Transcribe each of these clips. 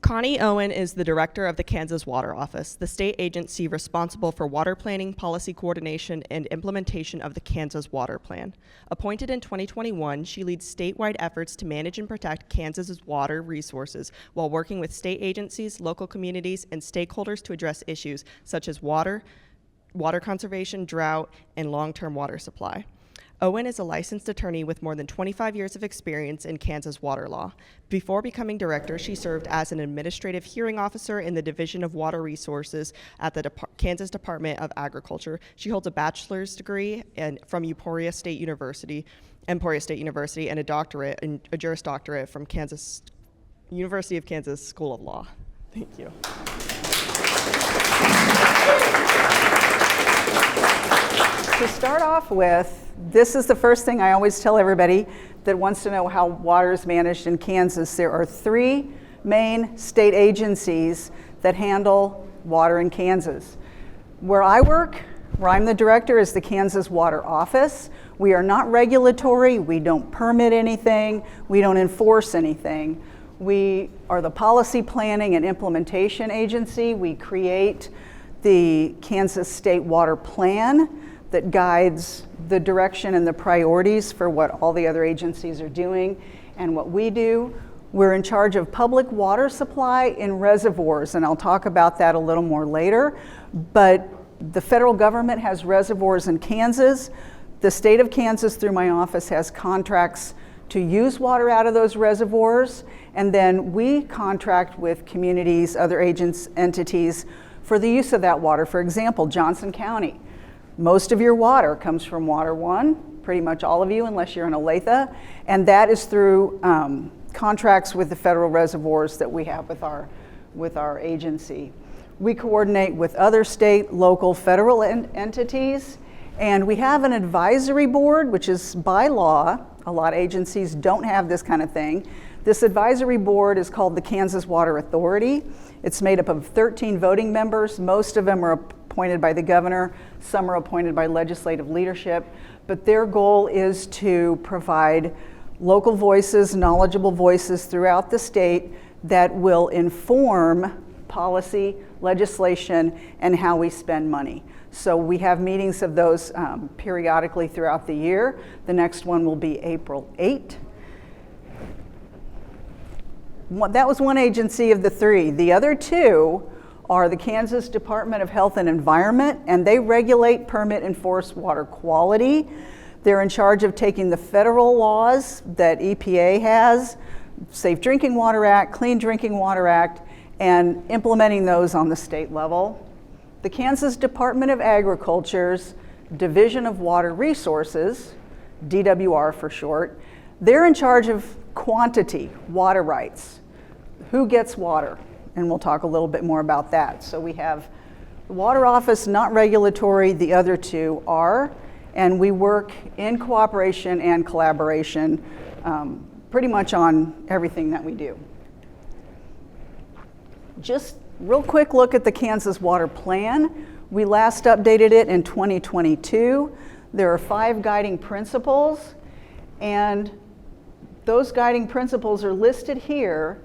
Connie Owen is the director of the Kansas Water Office, the state agency responsible for water planning, policy coordination, and implementation of the Kansas Water Plan. Appointed in 2021, she leads statewide efforts to manage and protect Kansas's water resources while working with state agencies, local communities, and stakeholders to address issues such as water conservation, drought, and long-term water supply. Owen is a licensed attorney with more than 25 years of experience in Kansas water law. Before becoming director, she served as an administrative hearing officer in the Division of Water Resources at the Kansas Department of Agriculture. She holds a bachelor's degree from Emporia State University, and a doctorate, a Juris Doctorate from University of Kansas School of Law. Thank you. To start off with, this is the first thing I always tell everybody that wants to know how water is managed in Kansas. There are 3 main state agencies that handle water in Kansas. Where I work, where I'm the director, is the Kansas Water Office. We are not regulatory, we don't permit anything, we don't enforce anything. We are the policy planning and implementation agency. We create the Kansas State Water Plan that guides the direction and the priorities for what all the other agencies are doing and what we do. We're in charge of public water supply in reservoirs, and I'll talk about that a little more later. But the federal government has reservoirs in Kansas. The state of Kansas, through my office, has contracts to use water out of those reservoirs, and then we contract with communities, other entities, for the use of that water. For example, Johnson County. Most of your water comes from Water One, pretty much all of you, unless you're in Olathe, and that is through contracts with the federal reservoirs that we have with our agency. We coordinate with other state, local, federal entities, and we have an advisory board, which is by law. A lot of agencies don't have this kind of thing. This advisory board is called the Kansas Water Authority. It's made up of 13 voting members. Most of them are appointed by the governor, some are appointed by legislative leadership, but their goal is to provide local voices, knowledgeable voices throughout the state that will inform policy, legislation, and how we spend money. So we have meetings of those periodically throughout the year. The next one will be April 8. That was one agency of the 3. The other 2 are the Kansas Department of Health and Environment, and they regulate, permit, enforce water quality. They're in charge of taking the federal laws that EPA has, Safe Drinking Water Act, Clean Drinking Water Act, and implementing those on the state level. The Kansas Department of Agriculture's Division of Water Resources, DWR for short, they're in charge of quantity, water rights. Who gets water? And we'll talk a little bit more about that. So we have the Water Office, not regulatory, the other 2 are, and we work in cooperation and collaboration pretty much on everything that we do. Just real quick look at the Kansas Water Plan. We last updated it in 2022. There are 5 guiding principles, and those guiding principles are listed here.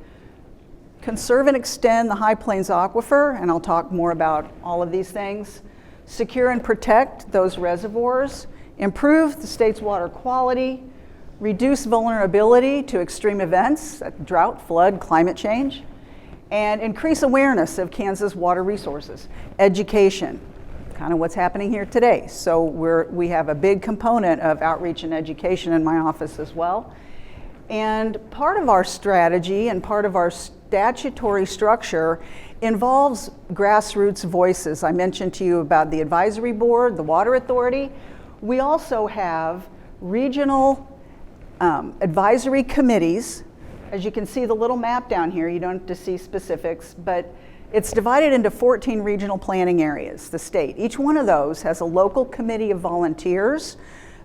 Conserve and extend the High Plains Aquifer, and I'll talk more about all of these things. Secure and protect those reservoirs. Improve the state's water quality. Reduce vulnerability to extreme events, drought, flood, climate change. And increase awareness of Kansas water resources. Education, kind of what's happening here today. So we have a big component of outreach and education in my office as well. And part of our strategy and part of our statutory structure involves grassroots voices. I mentioned to you about the advisory board, the water authority. We also have regional advisory committees. As you can see the little map down here, you don't have to see specifics, but it's divided into 14 regional planning areas, the state. Each one of those has a local committee of volunteers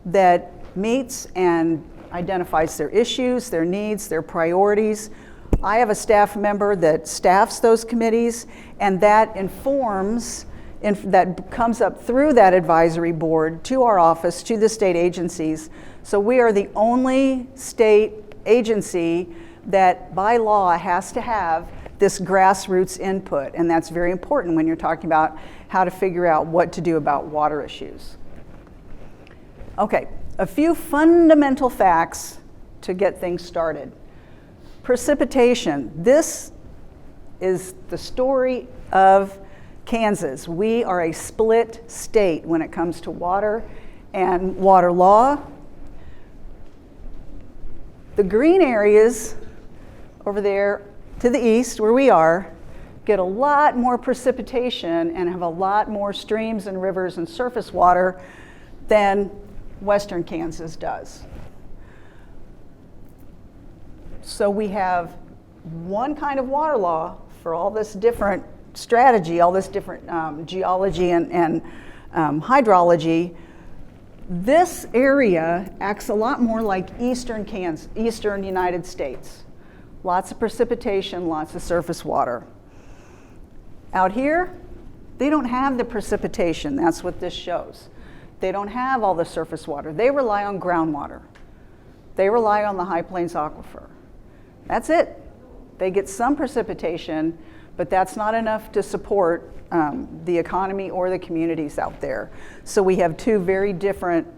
that meets and identifies their issues, their needs, their priorities. I have a staff member that staffs those committees, and that informs, that comes up through that advisory board to our office, to the state agencies. So we are the only state agency that by law has to have this grassroots input, and that's very important when you're talking about how to figure out what to do about water issues. Okay, a few fundamental facts to get things started. Precipitation. This is the story of Kansas. We are a split state when it comes to water and water law. The green areas over there to the east, where we are, get a lot more precipitation and have a lot more streams and rivers and surface water than western Kansas does. So we have one kind of water law for all this different strategy, all this different geology and hydrology. This area acts a lot more like eastern Kansas, eastern United States. Lots of precipitation, lots of surface water. Out here, they don't have the precipitation. That's what this shows. They don't have all the surface water. They rely on groundwater. They rely on the High Plains Aquifer. That's it. They get some precipitation, but that's not enough to support the economy or the communities out there. So we have two very different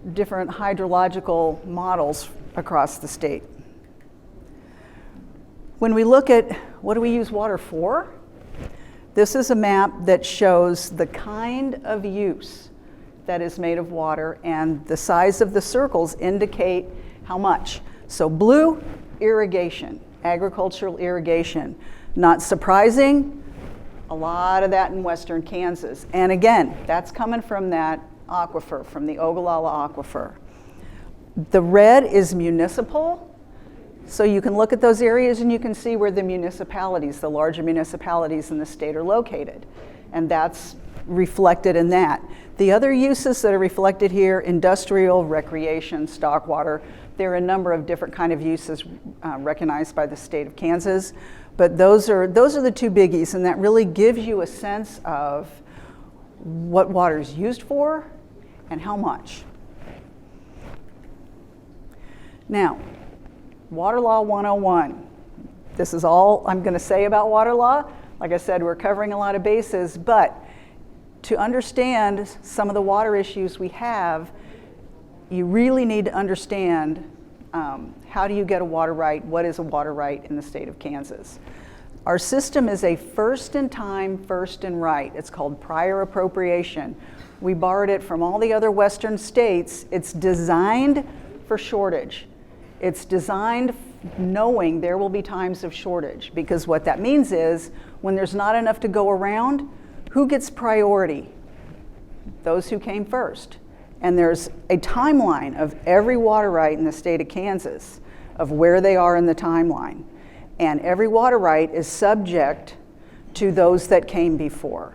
hydrological models across the state. When we look at what do we use water for, this is a map that shows the kind of use that is made of water, and the size of the circles indicate how much. So blue, irrigation, agricultural irrigation. Not surprising, a lot of that in western Kansas. And again, that's coming from that aquifer, from the Ogallala Aquifer. The red is municipal. So you can look at those areas and you can see where the municipalities, the larger municipalities in the state are located. And that's reflected in that. The other uses that are reflected here, industrial, recreation, stock water, there are a number of different kind of uses recognized by the state of Kansas. But those are the two biggies, and that really gives you a sense of what water is used for and how much. Now, Water Law 101. This is all I'm going to say about water law. Like I said, we're covering a lot of bases, but to understand some of the water issues we have, you really need to understand how do you get a water right, what is a water right in the state of Kansas. Our system is a first in time, first in right. It's called prior appropriation. We borrowed it from all the other western states. It's designed for shortage. It's designed knowing there will be times of shortage, because what that means is when there's not enough to go around, who gets priority? Those who came first. And there's a timeline of every water right in the state of Kansas, of where they are in the timeline. And every water right is subject to those that came before.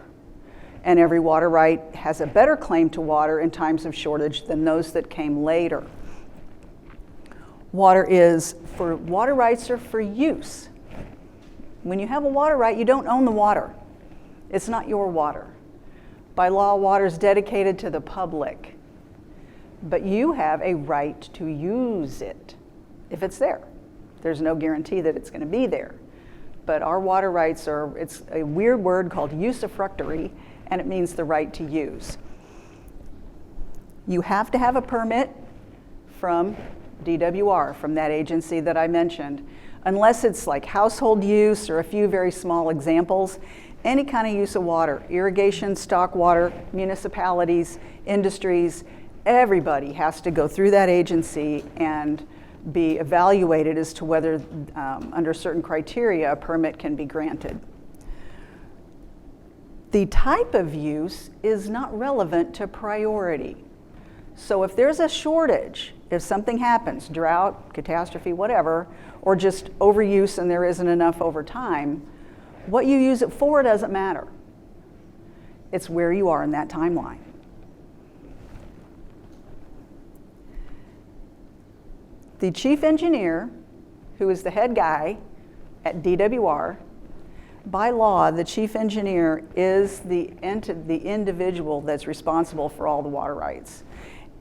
And every water right has a better claim to water in times of shortage than those that came later. Water rights are for use. When you have a water right, you don't own the water. It's not your water. By law, water is dedicated to the public. But you have a right to use it if it's there. There's no guarantee that it's going to be there. But our water rights it's a weird word called usufructuary, and it means the right to use. You have to have a permit from DWR, from that agency that I mentioned. Unless it's like household use or a few very small examples, any kind of use of water, irrigation, stock water, municipalities, industries, everybody has to go through that agency and be evaluated as to whether, under certain criteria, a permit can be granted. The type of use is not relevant to priority. So if there's a shortage, if something happens, drought, catastrophe, whatever, or just overuse and there isn't enough over time, what you use it for doesn't matter. It's where you are in that timeline. The chief engineer, who is the head guy at DWR, by law, the chief engineer is the individual that's responsible for all the water rights.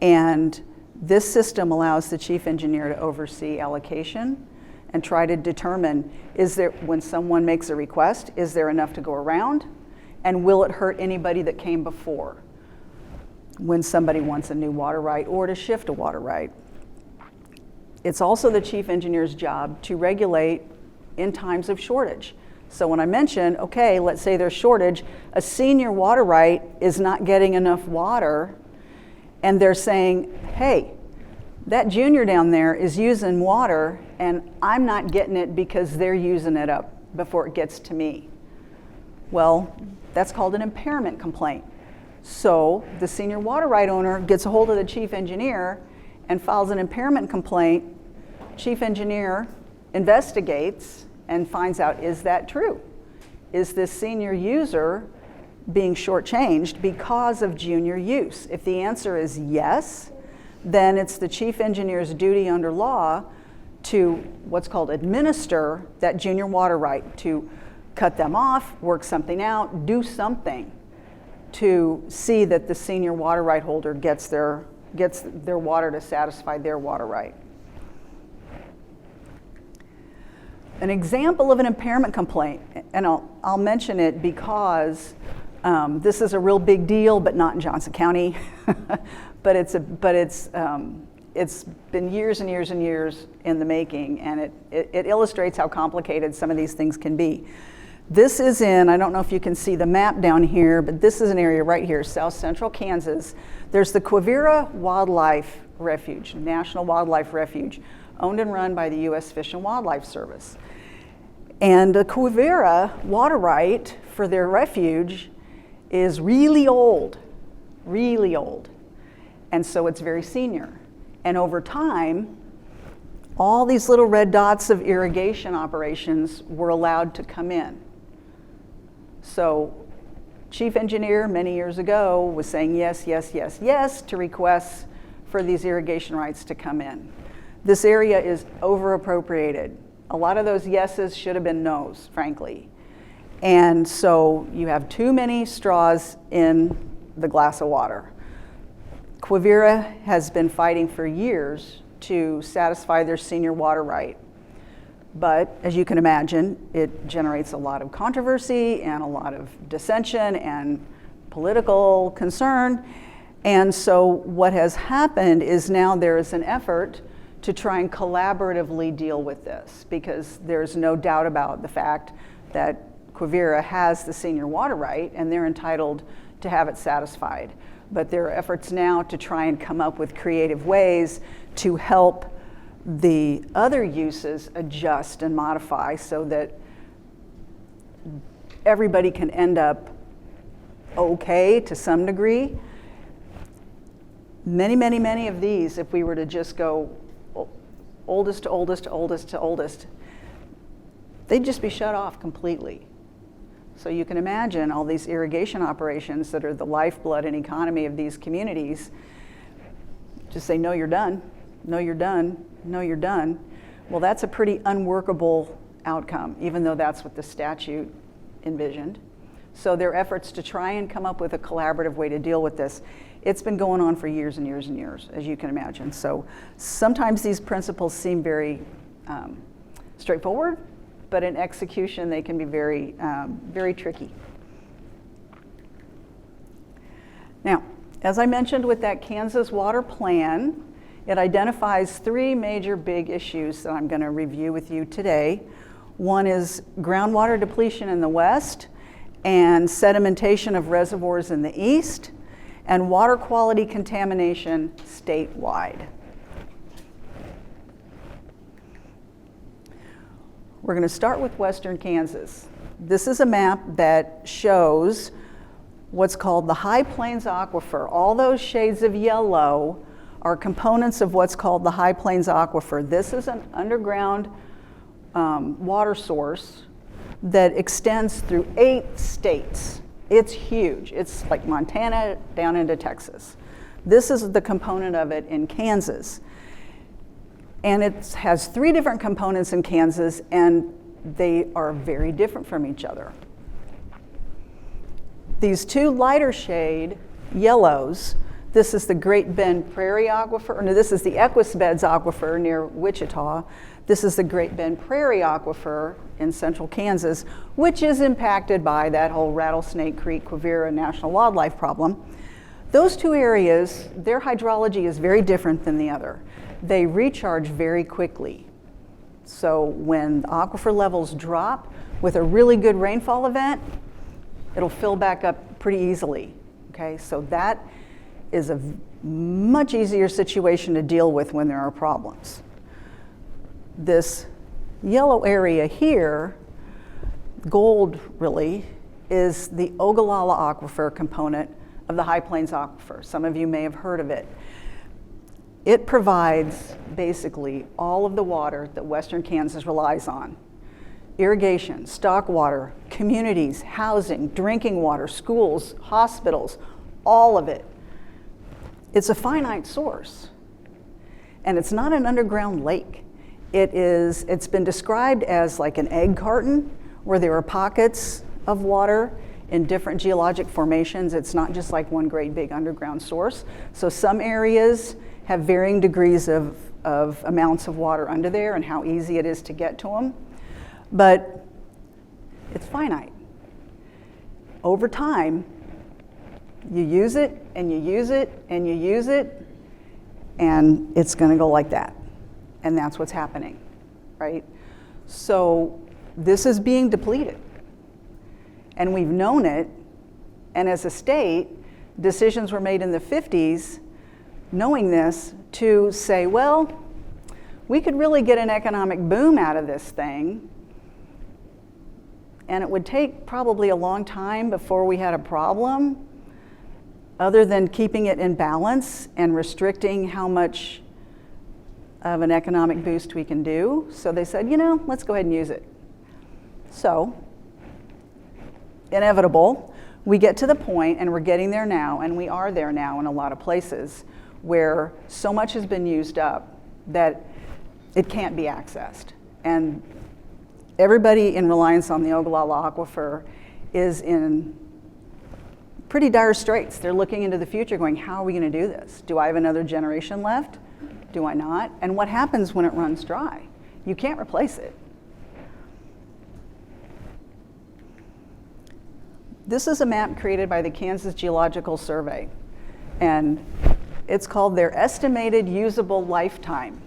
And this system allows the chief engineer to oversee allocation, and try to determine, is there, when someone makes a request, is there enough to go around? And will it hurt anybody that came before when somebody wants a new water right or to shift a water right? It's also the chief engineer's job to regulate in times of shortage. So when I mention, okay, let's say there's shortage, a senior water right is not getting enough water, and they're saying, hey, that junior down there is using water and I'm not getting it because they're using it up before it gets to me. Well, that's called an impairment complaint. So the senior water right owner gets a hold of the chief engineer and files an impairment complaint. Chief engineer investigates and finds out, is that true? Is this senior user being shortchanged because of junior use? If the answer is yes, then it's the chief engineer's duty under law to what's called administer that junior water right, to cut them off, work something out, do something to see that the senior water right holder gets their water to satisfy their water right. An example of an impairment complaint, and I'll mention it because this is a real big deal, but not in Johnson County. but it's been years and years and years in the making, and it illustrates how complicated some of these things can be. This is in, I don't know if you can see the map down here, but this is an area right here, south central Kansas. There's the Quivira Wildlife Refuge, National Wildlife Refuge, owned and run by the U.S. Fish and Wildlife Service. And the Quivira water right for their refuge is really old. And so it's very senior. And over time, all these little red dots of irrigation operations were allowed to come in. So chief engineer many years ago was saying yes, yes, yes, yes to requests for these irrigation rights to come in. This area is over appropriated. A lot of those yeses should have been nos, frankly. And so you have too many straws in the glass of water. Quivira has been fighting for years to satisfy their senior water right. But as you can imagine, it generates a lot of controversy and a lot of dissension and political concern. And so what has happened is now there is an effort to try and collaboratively deal with this, because there's no doubt about the fact that Quivira has the senior water right and they're entitled to have it satisfied. But there are efforts now to try and come up with creative ways to help the other uses adjust and modify so that everybody can end up okay to some degree. Many of these, if we were to just go oldest to oldest to oldest to oldest, they'd just be shut off completely. So you can imagine all these irrigation operations that are the lifeblood and economy of these communities just say, no, you're done, no, you're done, no, you're done. Well, that's a pretty unworkable outcome, even though that's what the statute envisioned. So there are efforts to try and come up with a collaborative way to deal with this. It's been going on for years and years and years, as you can imagine. So sometimes these principles seem very straightforward, but in execution they can be very, very tricky. Now, as I mentioned with that Kansas Water Plan, it identifies three major big issues that I'm going to review with you today. One is groundwater depletion in the west and sedimentation of reservoirs in the east, and water quality contamination statewide. We're going to start with western Kansas. This is a map that shows what's called the High Plains Aquifer. All those shades of yellow are components of what's called the High Plains Aquifer. This is an underground water source that extends through 8 states. It's huge. It's like Montana down into Texas. This is the component of it in Kansas. And it has 3 different components in Kansas, and they are very different from each other. These 2 lighter shade yellows, This is the Great Bend Prairie Aquifer, or no, this is the Equus Beds Aquifer near Wichita. This is the Great Bend Prairie Aquifer in central Kansas, which is impacted by that whole Rattlesnake Creek Quivira National Wildlife problem. Those two areas, their hydrology is very different than the other. They recharge very quickly. So when the aquifer levels drop with a really good rainfall event, it'll fill back up pretty easily. Okay, so that is a much easier situation to deal with when there are problems. This yellow area here, gold really, is the Ogallala Aquifer component of the High Plains Aquifer. Some of you may have heard of it. It provides basically all of the water that western Kansas relies on. Irrigation, stock water, communities, housing, drinking water, schools, hospitals, all of it. It's a finite source, and it's not an underground lake. It's been described as like an egg carton where there are pockets of water in different geologic formations. It's not just like one great big underground source. So some areas have varying degrees of amounts of water under there and how easy it is to get to them, but it's finite. Over time, you use it and you use it and you use it, and it's going to go like that. And that's what's happening, right? So this is being depleted. And we've known it, and as a state, decisions were made in the 50s, knowing this, to say, well, we could really get an economic boom out of this thing, and it would take probably a long time before we had a problem, other than keeping it in balance and restricting how much of an economic boost we can do. So they said, you know, let's go ahead and use it. So, inevitable, we get to the point, and we're getting there now, and we are there now in a lot of places, where so much has been used up that it can't be accessed. And everybody in reliance on the Ogallala Aquifer is in pretty dire straits. They're looking into the future going, how are we going to do this? Do I have another generation left? Do I not? And what happens when it runs dry? You can't replace it. This is a map created by the Kansas Geological Survey, and it's called their estimated usable lifetime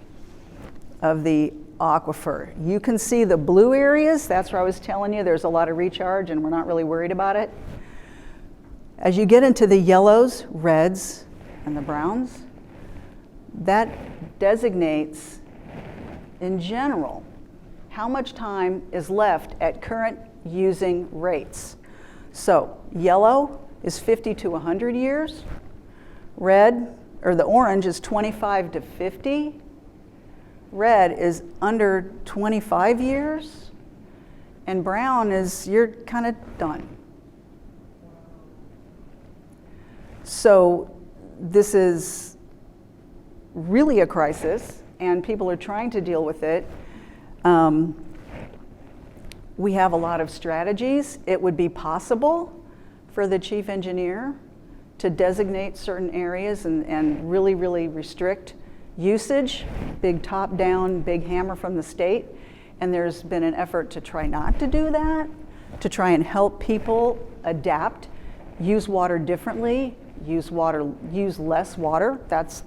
of the aquifer. You can see the blue areas. That's where I was telling you there's a lot of recharge and we're not really worried about it. As you get into the yellows, reds, and the browns, that designates, in general, how much time is left at current using rates. So yellow is 50 to 100 years. Red, or the orange, is 25 to 50. Red is under 25 years. And brown is, you're kind of done. So this is really a crisis, and people are trying to deal with it. We have a lot of strategies. It would be possible for the chief engineer to designate certain areas and really, really restrict usage, big top-down, big hammer from the state. And there's been an effort to try not to do that, to try and help people adapt, use water differently, use less water. That's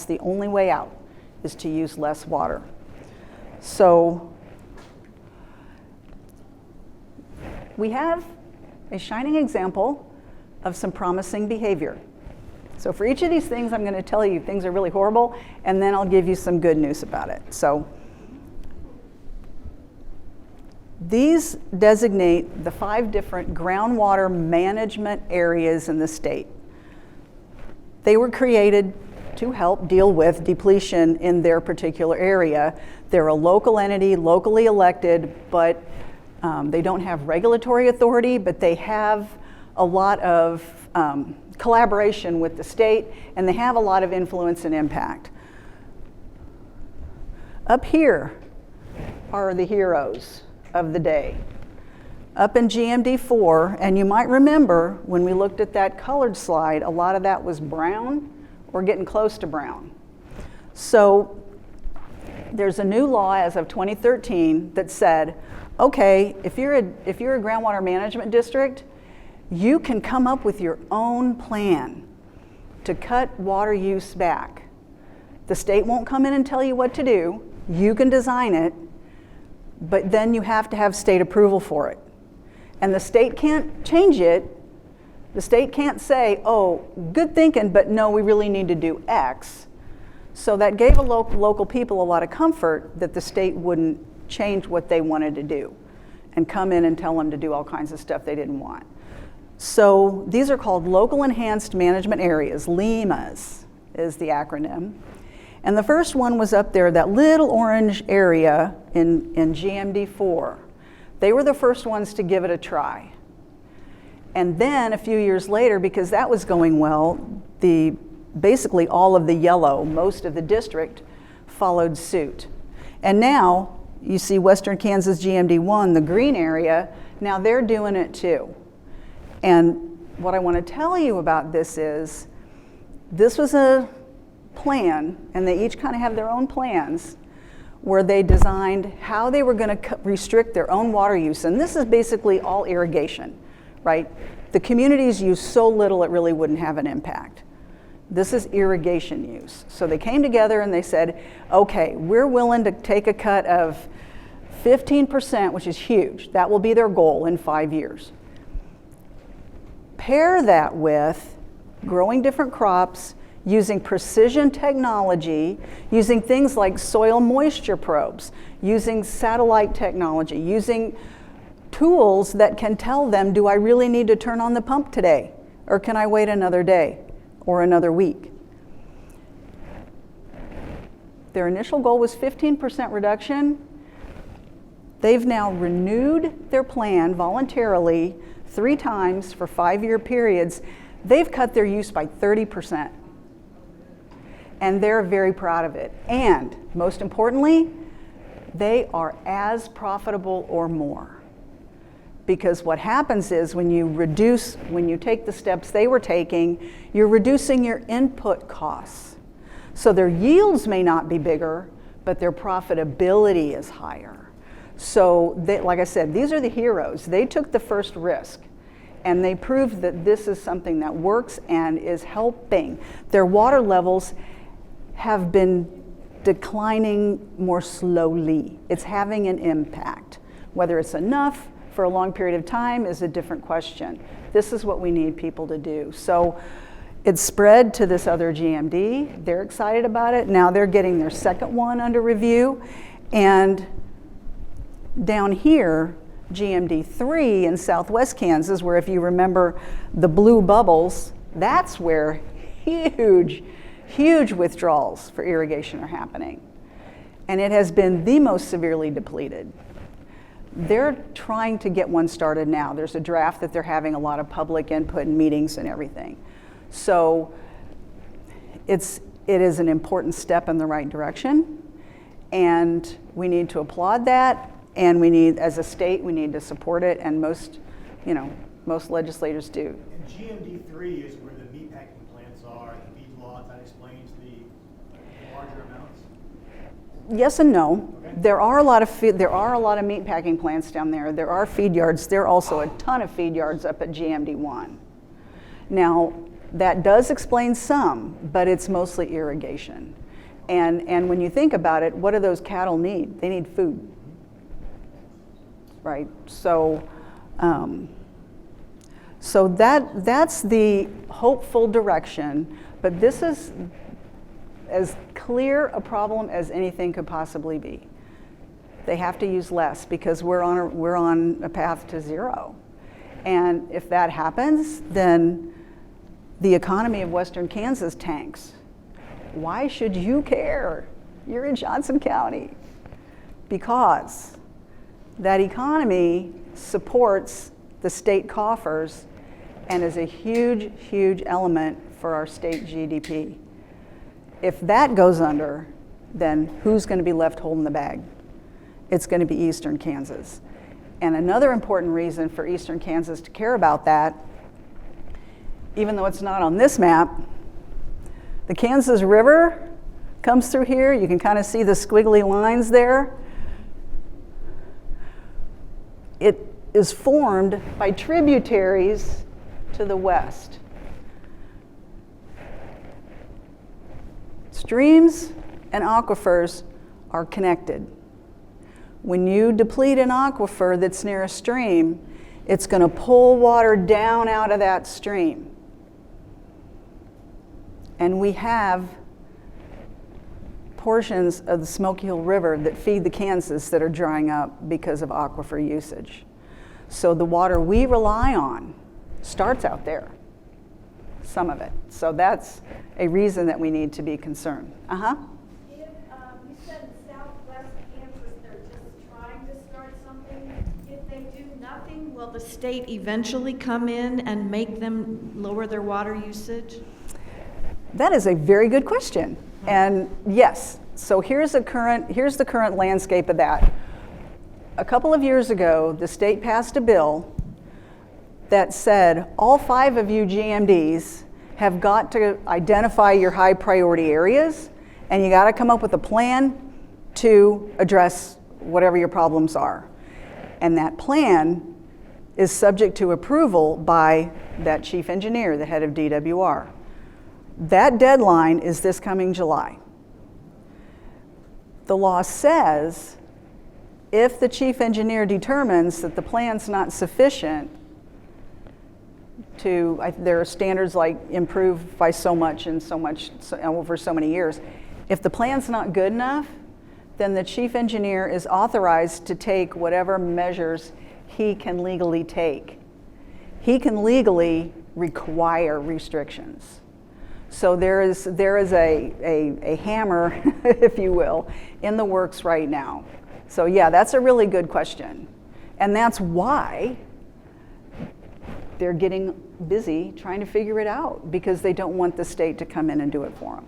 the only way out, is to use less water. So we have a shining example of some promising behavior. So for each of these things, I'm going to tell you things are really horrible, and then I'll give you some good news about it. So these designate the 5 different groundwater management areas in the state. They were created to help deal with depletion in their particular area. They're a local entity, locally elected, but they don't have regulatory authority, but they have a lot of collaboration with the state, and they have a lot of influence and impact. Up here are the heroes of the day. Up in GMD4, and you might remember when we looked at that colored slide, a lot of that was brown. or getting close to brown. So there's a new law as of 2013 that said, okay, if you're a groundwater management district, you can come up with your own plan to cut water use back. The state won't come in and tell you what to do. You can design it, but then you have to have state approval for it. And the state can't change it. The state can't say, oh, good thinking, but no, we really need to do X. So that gave local people a lot of comfort that the state wouldn't change what they wanted to do and come in and tell them to do all kinds of stuff they didn't want. So these are called Local Enhanced Management Areas, LEMAs is the acronym. And the first one was up there, that little orange area in GMD4. They were the first ones to give it a try. And then a few years later, because that was going well, basically all of the yellow, most of the district, followed suit. And now you see Western Kansas GMD1, the green area, now they're doing it too. And what I want to tell you about this is, this was a plan, and they each kind of have their own plans, where they designed how they were going to restrict their own water use. And this is basically all irrigation, right? The communities use so little it really wouldn't have an impact. This is irrigation use. So they came together and they said, okay, we're willing to take a cut of 15%, which is huge. That will be their goal in 5 years. Pair that with growing different crops, using precision technology, using things like soil moisture probes, using satellite technology, using tools that can tell them, do I really need to turn on the pump today? Or can I wait another day or another week? Their initial goal was 15% reduction. They've now renewed their plan voluntarily 3 times for 5-year periods. They've cut their use by 30%. And they're very proud of it. And most importantly, they are as profitable or more. Because what happens is when you take the steps they were taking, you're reducing your input costs. So their yields may not be bigger, but their profitability is higher. So like I said, these are the heroes. They took the first risk, and they proved that this is something that works and is helping. Their water levels have been declining more slowly. It's having an impact. Whether it's enough for a long period of time is a different question. This is what we need people to do. So it's spread to this other GMD. They're excited about it. Now they're getting their second one under review. And down here, GMD3 in southwest Kansas, where if you remember the blue bubbles, that's where huge withdrawals for irrigation are happening. And it has been the most severely depleted. They're trying to get one started now. There's a draft that they're having a lot of public input and meetings and everything. So it is an important step in the right direction, and we need to applaud that, and we need, as a state, we need to support it, and most legislators do. And GMD3 is where the meatpacking plants are, the feed lot, that explains the larger amounts? Yes and no. Okay. There are a lot of meatpacking plants down there. There are feed yards. There are also a ton of feed yards up at GMD1. Now, that does explain some, but it's mostly irrigation. And when you think about it, what do those cattle need? They need food, right? So that's the hopeful direction, but this is as clear a problem as anything could possibly be. They have to use less because we're on a path to zero. And if that happens, then the economy of Western Kansas tanks. Why should you care? You're in Johnson County. Because that economy supports the state coffers and is a huge element for our state GDP. If that goes under, then who's going to be left holding the bag? It's going to be Eastern Kansas. And another important reason for Eastern Kansas to care about that, even though it's not on this map, The Kansas River comes through here. You can kind of see the squiggly lines there. It is formed by tributaries to the west. Streams and aquifers are connected. When you deplete an aquifer that's near a stream, it's going to pull water down out of that stream. And we have portions of the Smoky Hill River that feed the Kansas that are drying up because of aquifer usage. So the water we rely on starts out there, some of it. So that's a reason that we need to be concerned. If you said in southwest Kansas, they're just trying to start something. If they do nothing, will the state eventually come in and make them lower their water usage? That is a very good question. And yes, so here's the current landscape of that. A couple of years ago, the state passed a bill that said all 5 of you GMDs have got to identify your high priority areas, and you got to come up with a plan to address whatever your problems are. And that plan is subject to approval by that chief engineer, the head of DWR. That deadline is this coming July. The law says if the chief engineer determines that the plan's not sufficient there are standards like improve by so much and so much over so many years. If the plan's not good enough, then the chief engineer is authorized to take whatever measures he can legally take. He can legally require restrictions. So there is a hammer, if you will, in the works right now. So yeah, that's a really good question. And that's why they're getting busy trying to figure it out, because they don't want the state to come in and do it for them.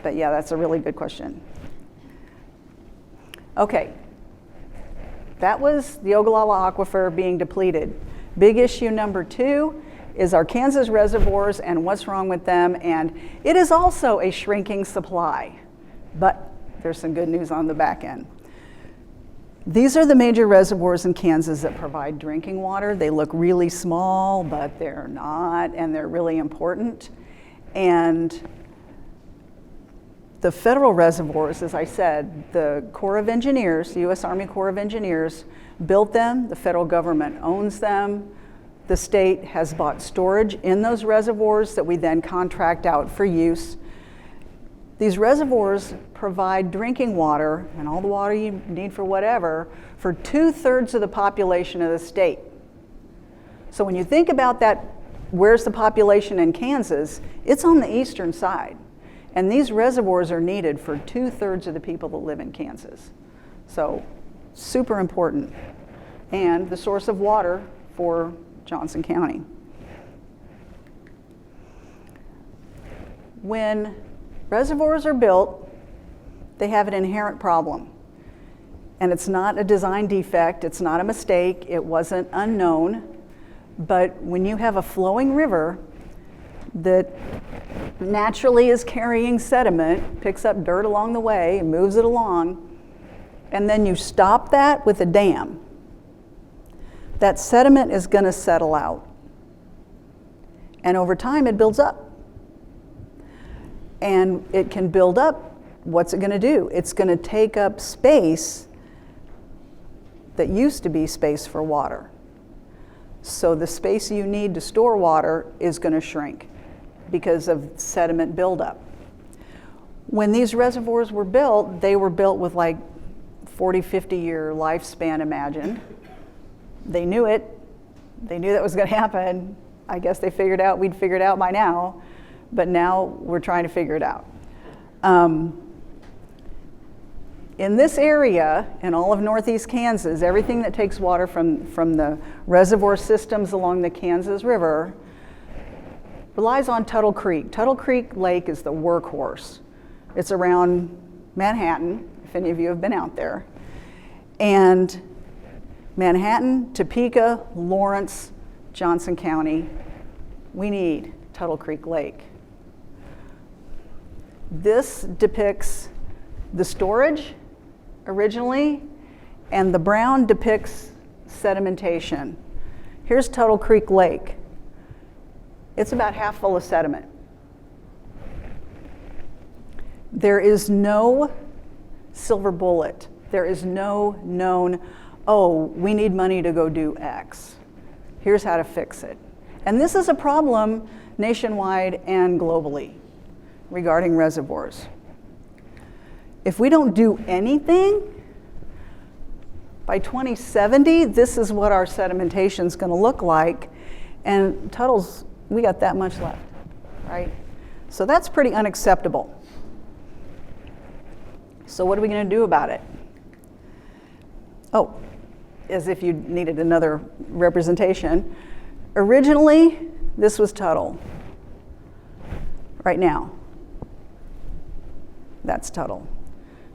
But yeah, that's a really good question. Okay, that was the Ogallala Aquifer being depleted. Big issue number 2 is our Kansas reservoirs and what's wrong with them, and it is also a shrinking supply, but there's some good news on the back end. These are the major reservoirs in Kansas that provide drinking water. They look really small, but they're not, and they're really important. And the federal reservoirs, as I said, the Corps of Engineers, the U.S. Army Corps of Engineers, built them. The federal government owns them. The state has bought storage in those reservoirs that we then contract out for use. These reservoirs provide drinking water and all the water you need for whatever for 2/3 of the population of the state. So when you think about that, where's the population in Kansas? It's on the eastern side. And these reservoirs are needed for 2/3 of the people that live in Kansas. So super important. And the source of water for Johnson County. When reservoirs are built, they have an inherent problem. And it's not a design defect, it's not a mistake, it wasn't unknown. But when you have a flowing river that naturally is carrying sediment, picks up dirt along the way and moves it along, and then you stop that with a dam, that sediment is going to settle out. And over time it builds up. And it can build up. What's it going to do? It's going to take up space that used to be space for water. So the space you need to store water is going to shrink because of sediment buildup. When these reservoirs were built, they were built with like 40, 50-year lifespan imagined. They knew it. They knew that was going to happen. I guess they figured out we'd figured it out by now, but now we're trying to figure it out. In this area, in all of northeast Kansas, everything that takes water from the reservoir systems along the Kansas River relies on Tuttle Creek. Tuttle Creek Lake is the workhorse. It's around Manhattan, if any of you have been out there. And Manhattan, Topeka, Lawrence, Johnson County, we need Tuttle Creek Lake. This depicts the storage originally, and the brown depicts sedimentation. Here's Tuttle Creek Lake. It's about half full of sediment. There is no silver bullet. There is no known, oh, we need money to go do X. Here's how to fix it. And this is a problem nationwide and globally regarding reservoirs. If we don't do anything, by 2070, this is what our sedimentation is going to look like. And Tuttle's, we got that much left, right? So that's pretty unacceptable. So what are we going to do about it? Oh, as if you needed another representation. Originally, this was Tuttle. Right now, that's Tuttle.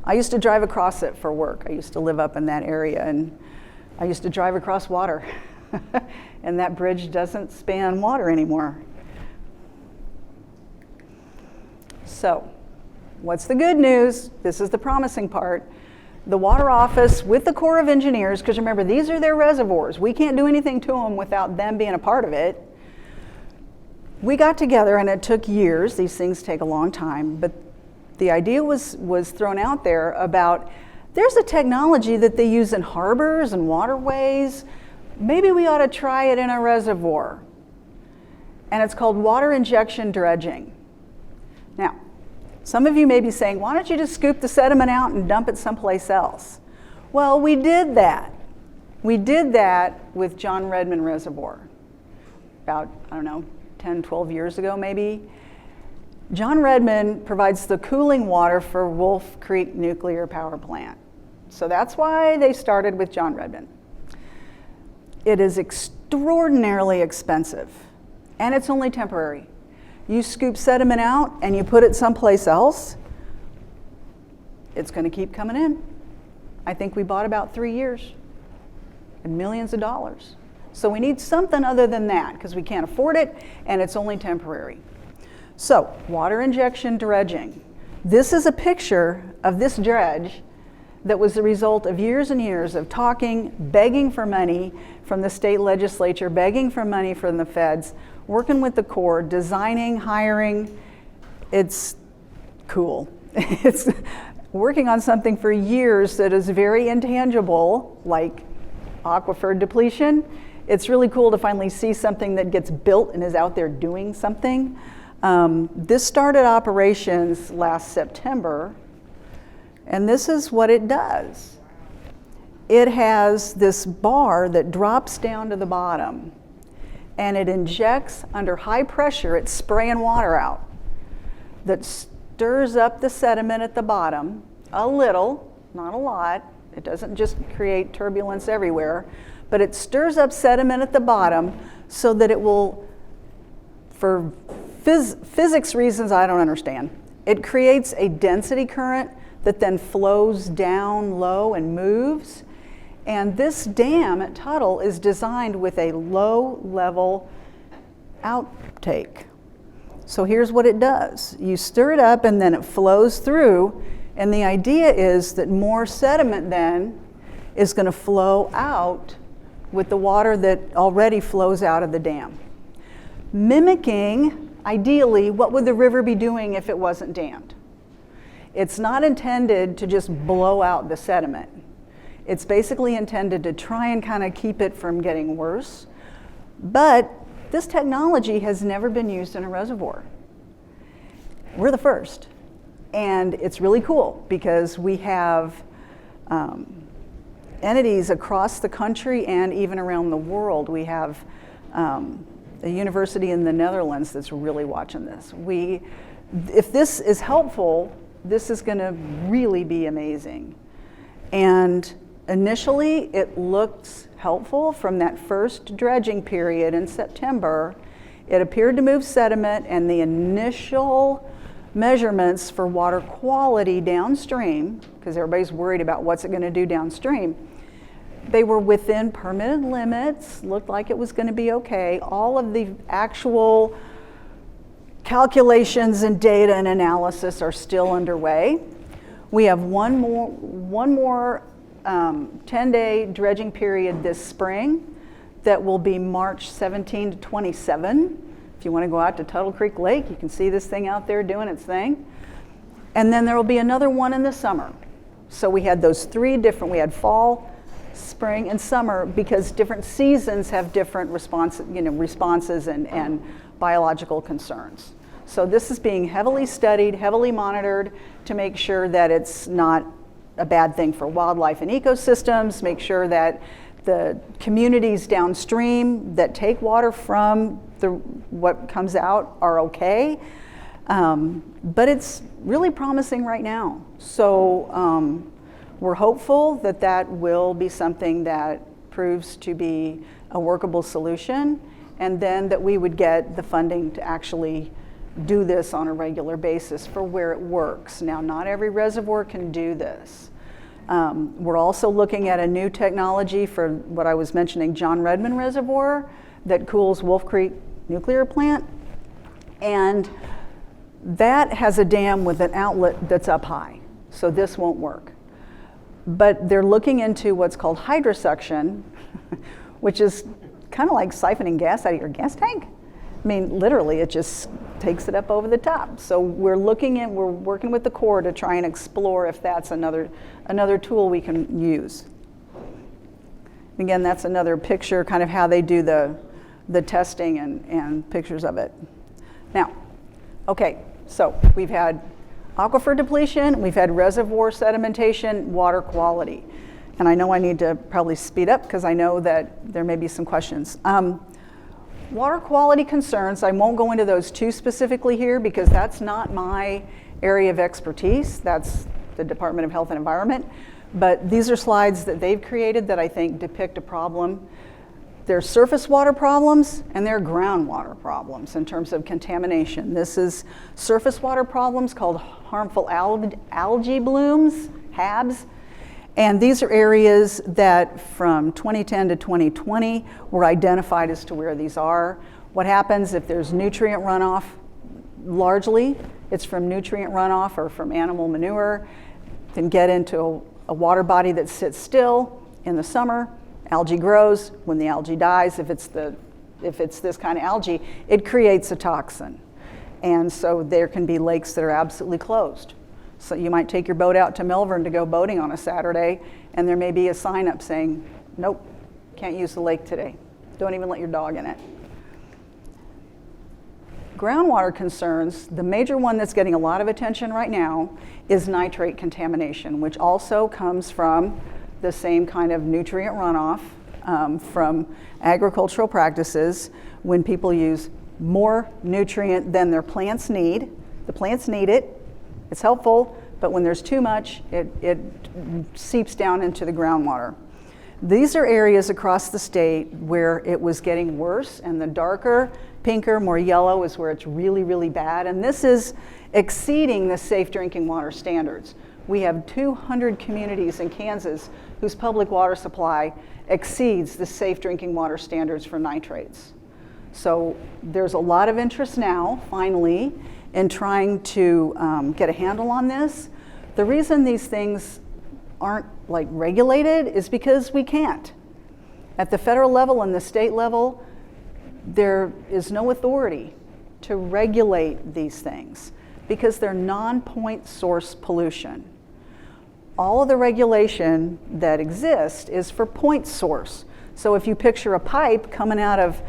I used to drive across it for work. I used to live up in that area, and I used to drive across water. And that bridge doesn't span water anymore. So, what's the good news? This is the promising part. The Water Office with the Corps of Engineers, because remember, these are their reservoirs. We can't do anything to them without them being a part of it. We got together, and it took years. These things take a long time, but the idea was thrown out there about there's a technology that they use in harbors and waterways. Maybe we ought to try it in a reservoir. And it's called water injection dredging. Now, some of you may be saying, why don't you just scoop the sediment out and dump it someplace else? Well, we did that. We did that with John Redmond Reservoir about, 10, 12 years ago maybe. John Redmond provides the cooling water for Wolf Creek Nuclear Power Plant. So that's why they started with John Redmond. It is extraordinarily expensive, and it's only temporary. You scoop sediment out and you put it someplace else, it's going to keep coming in. I think we bought about 3 years and millions of dollars. So we need something other than that because we can't afford it and it's only temporary. So, water injection dredging. This is a picture of this dredge that was the result of years and years of talking, begging for money from the state legislature, begging for money from the feds, working with the Corps, designing, hiring. It's cool. It's working on something for years that is very intangible, like aquifer depletion. It's really cool to finally see something that gets built and is out there doing something. This started operations last September, and this is what it does. It has this bar that drops down to the bottom, and it injects under high pressure. It's spraying water out that stirs up the sediment at the bottom a little, not a lot. It doesn't just create turbulence everywhere, but it stirs up sediment at the bottom so that it will, for physics reasons I don't understand, it creates a density current that then flows down low and moves. And this dam at Tuttle is designed with a low level outtake. So here's what it does. You stir it up and then it flows through, and the idea is that more sediment then is going to flow out with the water that already flows out of the dam. Mimicking, ideally, what would the river be doing if it wasn't dammed? It's not intended to just blow out the sediment. It's basically intended to try and kind of keep it from getting worse. But this technology has never been used in a reservoir. We're the first. And it's really cool because we have entities across the country and even around the world. We have a university in the Netherlands that's really watching this. If this is helpful, this is going to really be amazing. And initially, it looked helpful from that first dredging period in September. It appeared to move sediment, and the initial measurements for water quality downstream, because everybody's worried about what's it going to do downstream, they were within permitted limits, looked like it was going to be okay. All of the actual calculations and data and analysis are still underway. We have one more 10-day dredging period this spring that will be March 17 to 27. If you want to go out to Tuttle Creek Lake, you can see this thing out there doing its thing. And then there will be another one in the summer. So we had those three different, we had fall, spring, and summer, because different seasons have different responses and biological concerns. So this is being heavily studied, heavily monitored to make sure that it's not a bad thing for wildlife and ecosystems, make sure that the communities downstream that take water from what comes out are okay. But it's really promising right now. So we're hopeful that that will be something that proves to be a workable solution, and then that we would get the funding to actually do this on a regular basis for where it works. Now, not every reservoir can do this. We're also looking at a new technology for what I was mentioning, John Redmond Reservoir, that cools Wolf Creek Nuclear Plant. And that has a dam with an outlet that's up high, so this won't work. But they're looking into what's called hydrosuction, which is kind of like siphoning gas out of your gas tank. I mean, literally, it just takes it up over the top. So we're working with the Corps to try and explore if that's another tool we can use. Again, that's another picture, kind of how they do the testing and pictures of it. Now, okay, so we've had aquifer depletion, we've had reservoir sedimentation, water quality. And I know I need to probably speed up because I know that there may be some questions. Water quality concerns, I won't go into those too specifically here because that's not my area of expertise. That's the Department of Health and Environment. But these are slides that they've created that I think depict a problem. There's surface water problems and there are groundwater problems in terms of contamination. This is surface water problems called harmful algae blooms, HABs. And these are areas that from 2010 to 2020 were identified as to where these are. What happens if there's nutrient runoff? Largely, it's from nutrient runoff or from animal manure. It can get into a water body that sits still in the summer. Algae grows. When the algae dies, if it's this kind of algae, it creates a toxin. And so there can be lakes that are absolutely closed. So you might take your boat out to Melbourne to go boating on a Saturday, and there may be a sign up saying, nope, can't use the lake today. Don't even let your dog in it. Groundwater concerns, the major one that's getting a lot of attention right now is nitrate contamination, which also comes from the same kind of nutrient runoff from agricultural practices when people use more nutrient than their plants need. The plants need it. It's helpful, but when there's too much, it seeps down into the groundwater. These are areas across the state where it was getting worse, and the darker, pinker, more yellow is where it's really, really bad. And this is exceeding the safe drinking water standards. We have 200 communities in Kansas whose public water supply exceeds the safe drinking water standards for nitrates. So there's a lot of interest now, finally, in trying to get a handle on this. The reason these things aren't like regulated is because we can't. At the federal level and the state level, there is no authority to regulate these things because they're non-point source pollution. All of the regulation that exists is for point source. So if you picture a pipe coming out of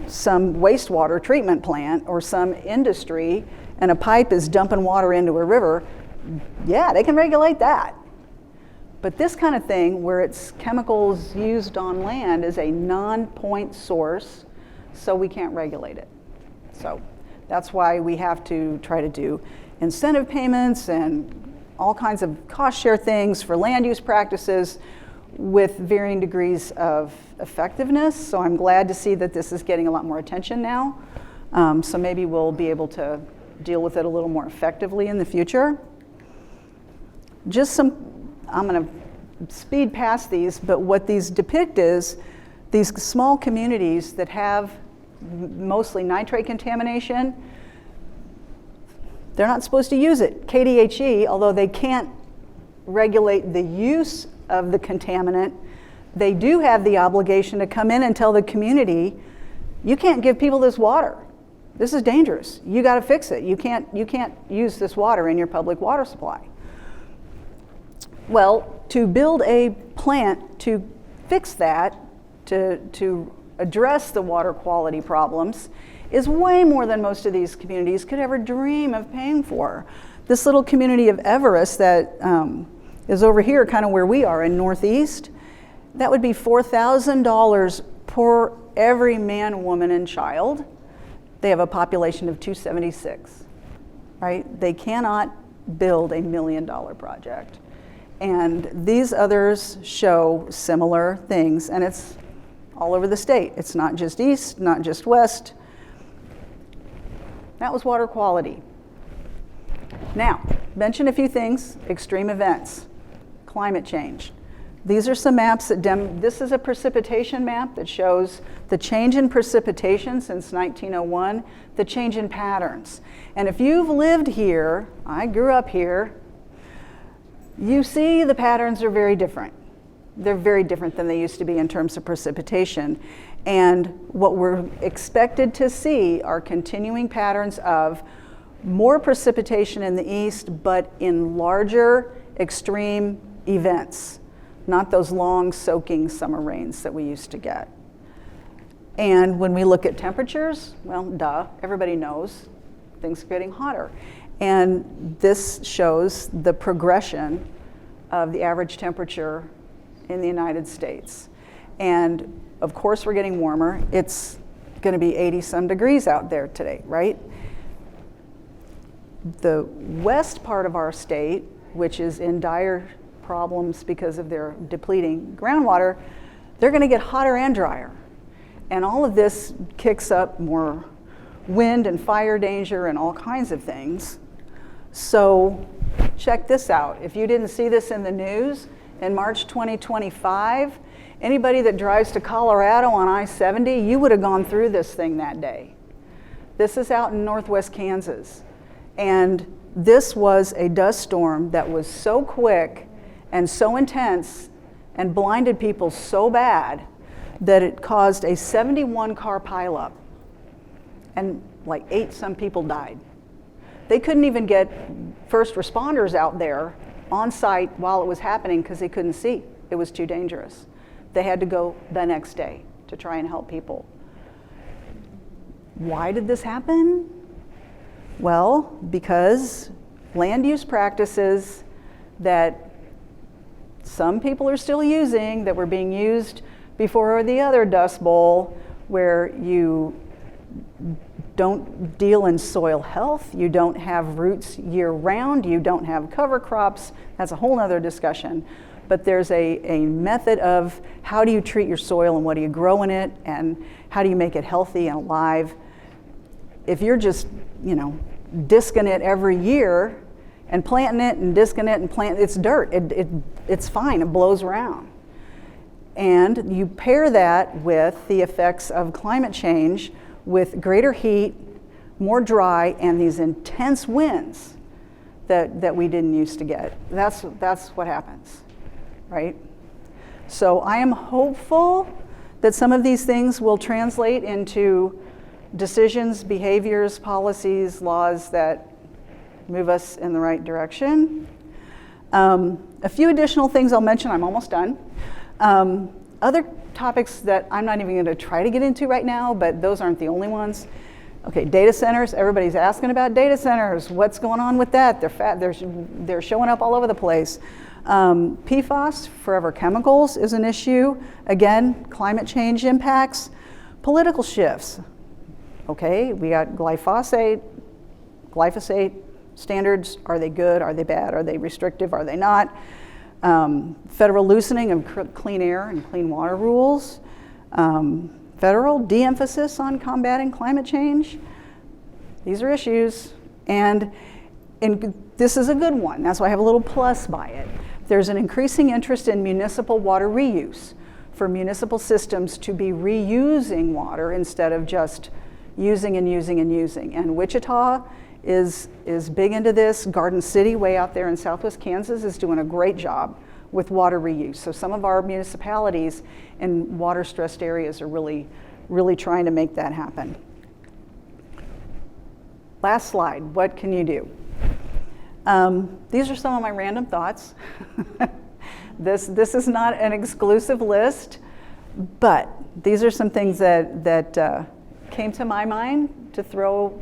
some wastewater treatment plant or some industry, and a pipe is dumping water into a river, yeah, they can regulate that. But this kind of thing, where it's chemicals used on land, is a non-point source, so we can't regulate it. So that's why we have to try to do incentive payments and all kinds of cost share things for land use practices with varying degrees of effectiveness. So I'm glad to see that this is getting a lot more attention now. So maybe we'll be able to deal with it a little more effectively in the future. I'm going to speed past these, but what these depict is these small communities that have mostly nitrate contamination. They're not supposed to use it. KDHE, although they can't regulate the use of the contaminant, they do have the obligation to come in and tell the community, you can't give people this water. This is dangerous. You got to fix it. You can't use this water in your public water supply. Well, to build a plant to fix that, to address the water quality problems, is way more than most of these communities could ever dream of paying for. This little community of Everest that is over here, kind of where we are in Northeast, that would be $4,000 per every man, woman, and child. They have a population of 276, right? They cannot build $1 million project. And these others show similar things, and it's all over the state. It's not just east, not just west. That was water quality. Now, mention a few things. Extreme events, climate change. These are some maps that this is a precipitation map that shows the change in precipitation since 1901, the change in patterns. And if you've lived here, I grew up here, you see the patterns are very different. They're very different than they used to be in terms of precipitation. And what we're expected to see are continuing patterns of more precipitation in the east, but in larger extreme events, not those long soaking summer rains that we used to get. And when we look at temperatures, well, duh, everybody knows things are getting hotter. And this shows the progression of the average temperature in the United States. And of course we're getting warmer. It's going to be 80 some degrees out there today, right? The west part of our state, which is in dire problems because of their depleting groundwater, they're going to get hotter and drier. And all of this kicks up more wind and fire danger and all kinds of things. So check this out. If you didn't see this in the news, in March 2025, anybody that drives to Colorado on I-70, you would have gone through this thing that day. This is out in northwest Kansas. And this was a dust storm that was so quick and so intense and blinded people so bad that it caused a 71-car pileup. And like 8 some people died. They couldn't even get first responders out there on site while it was happening because they couldn't see. It was too dangerous. They had to go the next day to try and help people. Why did this happen? Well, because land use practices that some people are still using, that were being used before the other Dust Bowl, where you don't deal in soil health, you don't have roots year round, you don't have cover crops. That's a whole nother discussion. But there's a method of how do you treat your soil and what do you grow in it and how do you make it healthy and alive. If you're just, disking it every year and planting it and disking it and planting, it's dirt. It's fine, it blows around. And you pair that with the effects of climate change with greater heat, more dry, and these intense winds that we didn't used to get. That's what happens, right? So I am hopeful that some of these things will translate into decisions, behaviors, policies, laws that move us in the right direction. A few additional things I'll mention, I'm almost done. Other topics that I'm not even going to try to get into right now, but those aren't the only ones. Okay, data centers, everybody's asking about data centers. What's going on with that? They're showing up all over the place. PFAS, forever chemicals, is an issue. Again, climate change impacts. Political shifts. Okay, we got glyphosate standards. Are they good? Are they bad? Are they restrictive? Are they not? Federal loosening of clean air and clean water rules. Federal de-emphasis on combating climate change. These are issues, and this is a good one. That's why I have a little plus by it. There's an increasing interest in municipal water reuse, for municipal systems to be reusing water instead of just using and using and using. And Wichita is big into this. Garden City, way out there in southwest Kansas, is doing a great job with water reuse. So some of our municipalities in water-stressed areas are really, really trying to make that happen. Last slide, what can you do? These are some of my random thoughts. This is not an exclusive list, but these are some things that came to my mind to throw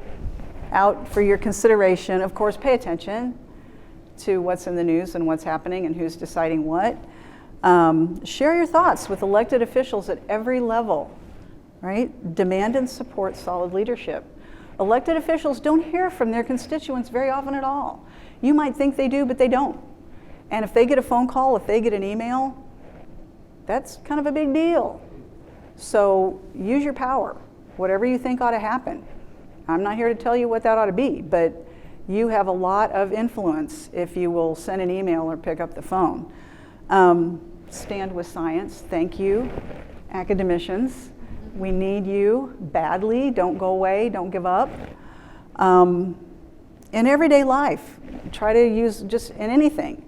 out for your consideration. Of course, pay attention to what's in the news and what's happening and who's deciding what. Share your thoughts with elected officials at every level, right? Demand and support solid leadership. Elected officials don't hear from their constituents very often at all. You might think they do, but they don't. And if they get a phone call, if they get an email, that's kind of a big deal. So use your power, whatever you think ought to happen. I'm not here to tell you what that ought to be, but you have a lot of influence if you will send an email or pick up the phone. Stand with science. Thank you, academicians. We need you badly. Don't go away. Don't give up. In everyday life, try to use, just in anything,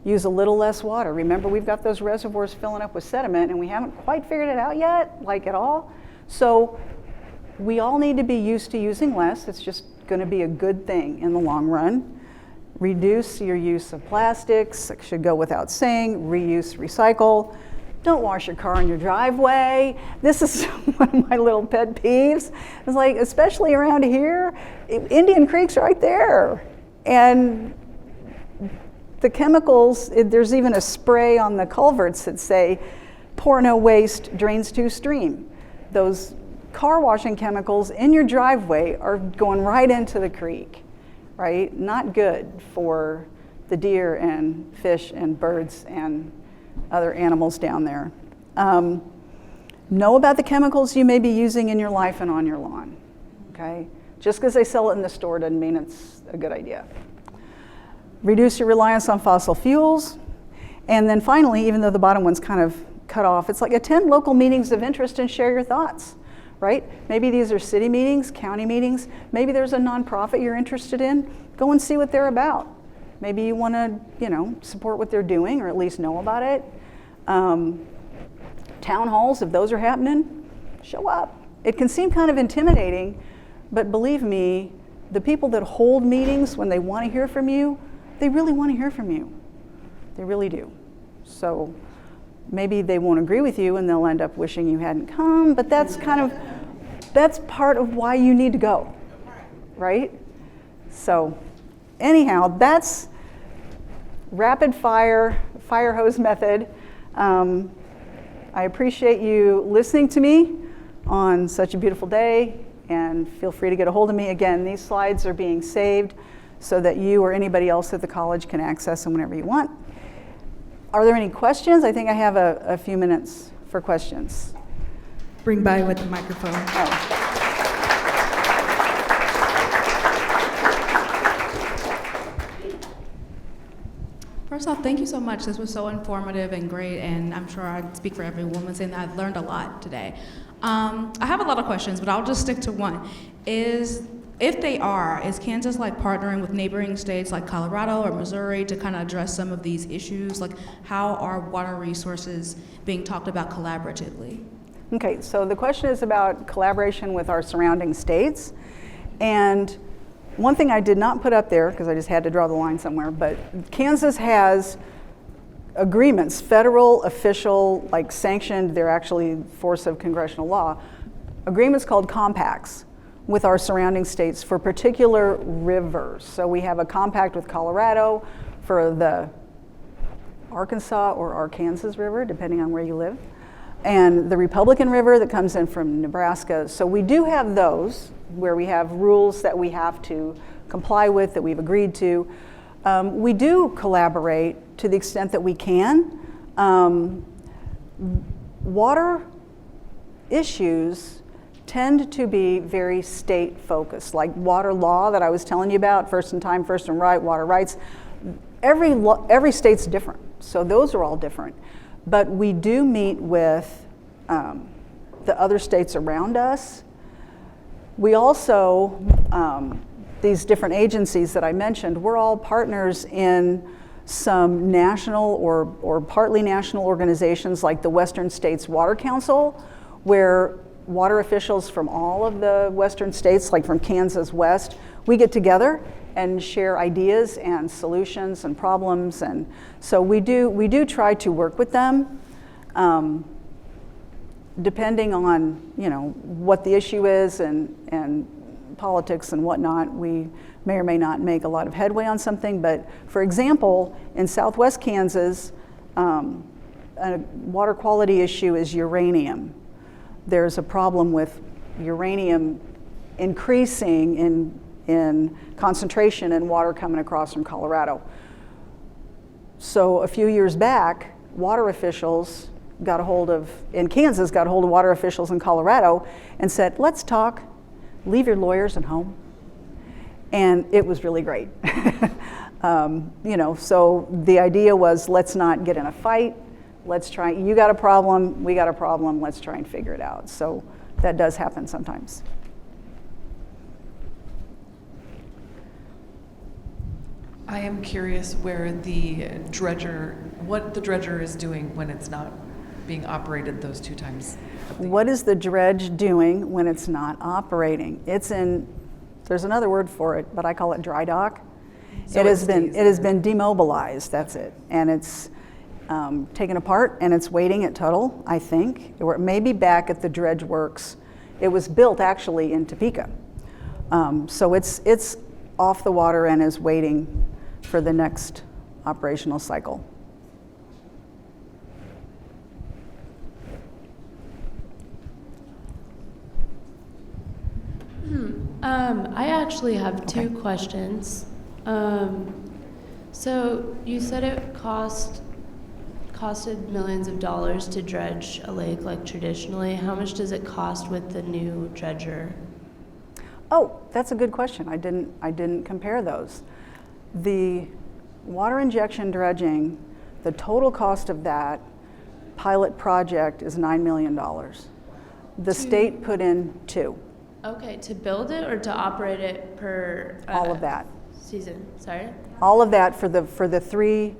use a little less water. Remember, we've got those reservoirs filling up with sediment and we haven't quite figured it out yet, like at all. So we all need to be used to using less. It's just going to be a good thing in the long run. Reduce your use of plastics. It should go without saying. Reuse, recycle. Don't wash your car in your driveway. This is one of my little pet peeves. It's like, especially around here, Indian Creek's right there. And the chemicals, there's even a spray on the culverts that say, pour no waste, drains to stream. Those car washing chemicals in your driveway are going right into the creek, right? Not good for the deer and fish and birds and other animals down there. Know about the chemicals you may be using in your life and on your lawn, okay? Just because they sell it in the store doesn't mean it's a good idea. Reduce your reliance on fossil fuels. And then finally, even though the bottom one's kind of cut off, it's like attend local meetings of interest and share your thoughts, right? Maybe these are city meetings, county meetings. Maybe there's a nonprofit you're interested in. Go and see what they're about. Maybe you want to, support what they're doing or at least know about it. Town halls, if those are happening, show up. It can seem kind of intimidating, but believe me, the people that hold meetings when they want to hear from you, they really want to hear from you. They really do. So maybe they won't agree with you and they'll end up wishing you hadn't come, but that's part of why you need to go, right? So anyhow, that's rapid fire hose method. I appreciate you listening to me on such a beautiful day, and feel free to get a hold of me. Again, these slides are being saved so that you or anybody else at the college can access them whenever you want. Are there any questions? I think I have a few minutes for questions. Bring by with the microphone. Oh. First off, thank you so much. This was so informative and great, and I'm sure I speak for every woman saying that I've learned a lot today. I have a lot of questions, but I'll just stick to one. Is Kansas partnering with neighboring states like Colorado or Missouri to kind of address some of these issues? Like, how are water resources being talked about collaboratively? Okay, so the question is about collaboration with our surrounding states. And one thing I did not put up there, because I just had to draw the line somewhere, but Kansas has agreements, federal, official, sanctioned, they're actually force of congressional law, agreements called compacts with our surrounding states for particular rivers. So we have a compact with Colorado for the Arkansas or Arkansas River, depending on where you live, and the Republican River that comes in from Nebraska. So we do have those where we have rules that we have to comply with, that we've agreed to. We do collaborate to the extent that we can. Water issues tend to be very state focused, like water law that I was telling you about, first in time, first in right, water rights. Every state's different, so those are all different. But we do meet with the other states around us. We also these different agencies that I mentioned, we're all partners in some national or partly national organizations like the Western States Water Council, where water officials from all of the western states, like from Kansas West, we get together and share ideas and solutions and problems. And so we do try to work with them. Depending on what the issue is and politics and whatnot, we may or may not make a lot of headway on something. But for example, in Southwest Kansas, a water quality issue is uranium. There's a problem with uranium increasing in concentration in water coming across from Colorado. So a few years back, water officials in Kansas got a hold of water officials in Colorado and said, let's talk, leave your lawyers at home. And it was really great. So the idea was, let's not get in a fight. Let's try, you got a problem, we got a problem, let's try and figure it out. So that does happen sometimes. I am curious what the dredger is doing when it's not being operated those 2 times. What is the dredge doing when it's not operating? There's another word for it, but I call it dry dock. So it has been demobilized, that's it. And it's taken apart and it's waiting at Tuttle, I think, or it may be back at the dredge works. It was built actually in Topeka. So it's off the water and is waiting for the next operational cycle. I actually have 2 questions. So you said it costed millions of dollars to dredge a lake like traditionally. How much does it cost with the new dredger? Oh, that's a good question. I didn't compare those. The water injection dredging, the total cost of that pilot project is $9 million. The state put in 2. Okay, to build it or to operate it per All of that. season? Sorry? All of that for the 3 Okay.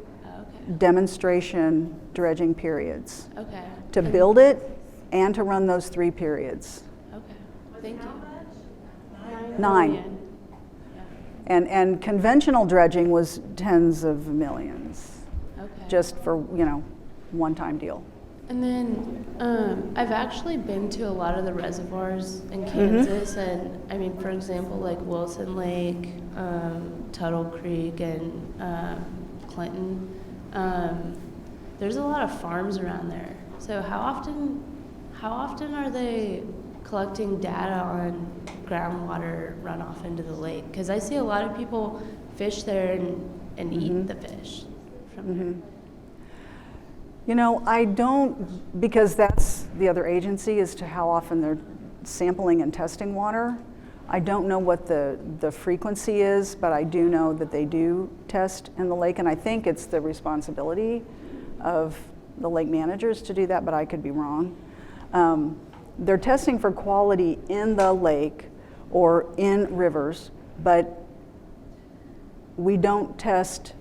demonstration dredging periods. Okay. To build it and to run those 3 periods. Okay. Thank you. 9. million. And conventional dredging was tens of millions, Okay. just for, one-time deal. And then I've actually been to a lot of the reservoirs in Kansas, and I mean, for example, like Wilson Lake, Tuttle Creek, and Clinton. There's a lot of farms around there. So how often are they collecting data on groundwater runoff into the lake? Because I see a lot of people fish there and eat the fish from there. I don't, because that's the other agency as to how often they're sampling and testing water. I don't know what the frequency is, but I do know that they do test in the lake, and I think it's the responsibility of the lake managers to do that, but I could be wrong. They're testing for quality in the lake or in rivers, but we don't test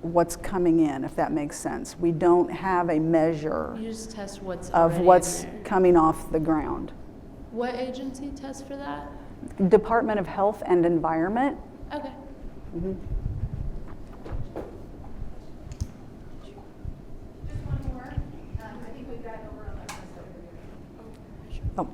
what's coming in, if that makes sense. We don't have a measure You just test what's of already what's in there. coming off the ground. What agency tests for that? Department of Health and Environment. Okay. Just one more. I think we've got over on that list over here. Oh.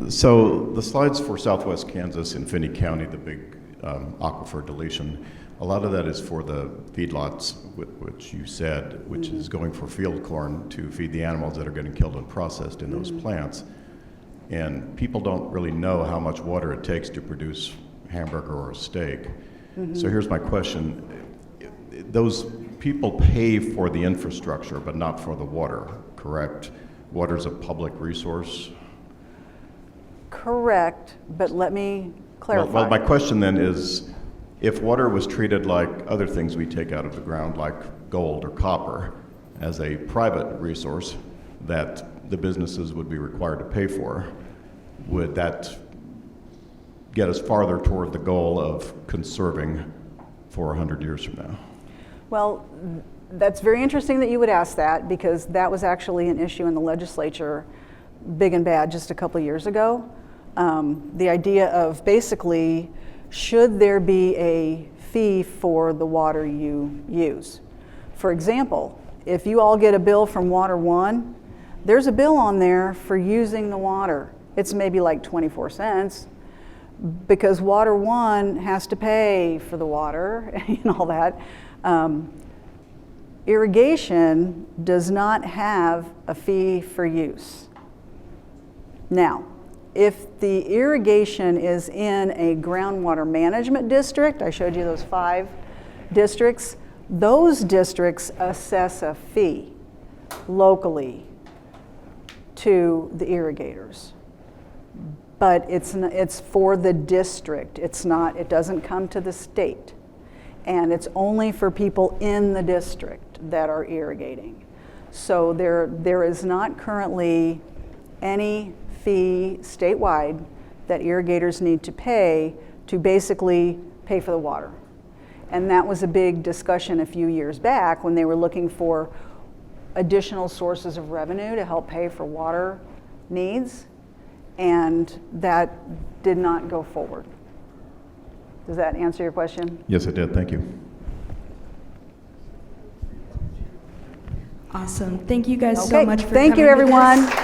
So the slides for Southwest Kansas and Finney County, the big aquifer deletion, a lot of that is for the feedlots, which you said, which is going for field corn to feed the animals that are getting killed and processed in those plants. And people don't really know how much water it takes to produce a hamburger or a steak. So here's my question. Those people pay for the infrastructure, but not for the water, correct? Water's a public resource? Correct, but let me clarify. Well, my question then is, if water was treated like other things we take out of the ground, like gold or copper as a private resource that the businesses would be required to pay for, would that get us farther toward the goal of conserving for 100 years from now? Well, that's very interesting that you would ask that, because that was actually an issue in the legislature, big and bad, just a couple of years ago. The idea of basically, should there be a fee for the water you use? For example, if you all get a bill from Water One, there's a bill on there for using the water. It's maybe like 24 cents, because Water One has to pay for the water and all that. Irrigation does not have a fee for use. Now, if the irrigation is in a groundwater management district, I showed you those 5 districts, those districts assess a fee locally to the irrigators. But it's for the district. It doesn't come to the state. And it's only for people in the district that are irrigating. So there is not currently any fee statewide that irrigators need to pay to basically pay for the water. And that was a big discussion a few years back when they were looking for additional sources of revenue to help pay for water needs, and that did not go forward. Does that answer your question? Yes, it did. Thank you. Awesome. Thank you guys so much for Thank you, coming to this. everyone.